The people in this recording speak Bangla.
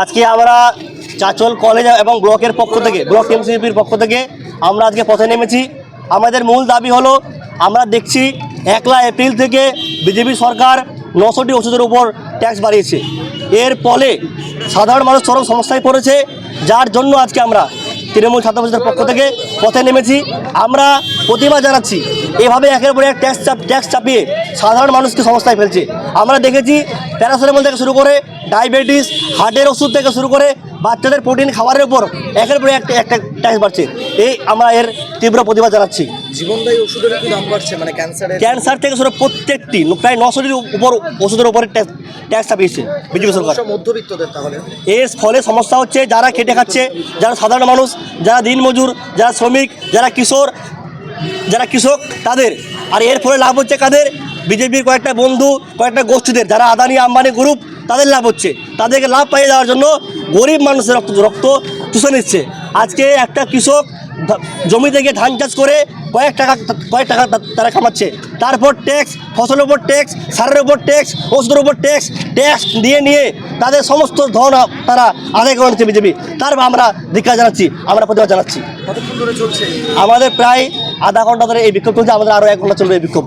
আজকে আমরা চাচল কলেজ এবং ব্লকের পক্ষ থেকে ব্লক টিএমসিপির পক্ষ থেকে আমরা আজকে পথে নেমেছি। আমাদের মূল দাবি হলো, আমরা দেখছি 1 এপ্রিল থেকে বিজেপি সরকার 900টি ওষুধের উপর ট্যাক্স বাড়িয়েছে। এর ফলে সাধারণ মানুষ চরম সমস্যায় পড়েছে, যার জন্য আজকে আমরা তৃণমূল ছাত্র পরিষদের পক্ষ থেকে পথে নেমেছি। আমরা প্রতিবাদ জানাচ্ছি, এভাবে একের পর এক ট্যাক্স চাপিয়ে সাধারণ মানুষকে সমস্যায় ফেলছে। আমরা দেখেছি প্যারাসিটামল থেকে শুরু করে ডায়াবেটিস, হার্টের ওষুধ থেকে শুরু করে বাচ্চাদের প্রোটিন খাবারের উপর একের পর একটা ট্যাক্স বাড়ছে। এই আমরা এর তীব্র প্রতিবাদ জানাচ্ছি। জীবনদায়ী ওষুধের কি দাম বাড়ছে, মানে ক্যান্সার থেকে শুরু প্রত্যেকটি প্রায় 900টির উপর ওষুধের উপরে ট্যাক্স চাপিয়েছে বিজেপি সরকার। মধ্যবিত্তদের তাহলে এর ফলে সমস্যা হচ্ছে, যারা খেটে খাচ্ছে, যারা সাধারণ মানুষ, যারা দিনমজুর, যারা শ্রমিক, যারা কৃষক তাদের। আর এর ফলে লাভ হচ্ছে কাদের? বিজেপির কয়েকটা বন্ধু, কয়েকটা গোষ্ঠীদের, যারা আদানি আম্বানি গ্রুপ, তাদের লাভ হচ্ছে। তাদেরকে লাভ পাইয়ে দেওয়ার জন্য গরিব মানুষের রক্ত চুষে নিচ্ছে। আজকে একটা কৃষক জমি থেকে ধান চাষ করে কয়েক টাকা তারা কামাচ্ছে, তারপর ট্যাক্স, ফসলের উপর ট্যাক্স, সারের উপর ট্যাক্স, ওষুধের উপর ট্যাক্স নিয়ে তাদের সমস্ত ধন তারা আদায় করে নিচ্ছে বিজেপি। তারপর আমরা ধিক্কার জানাচ্ছি, আমরা প্রতিবাদ জানাচ্ছি। কতক্ষণ ধরে চলছে? আমাদের প্রায় আধা ঘন্টা ধরে এই বিক্ষোভ চলছে, আমাদের আরও 1 ঘন্টা চলবে এই বিক্ষোভ।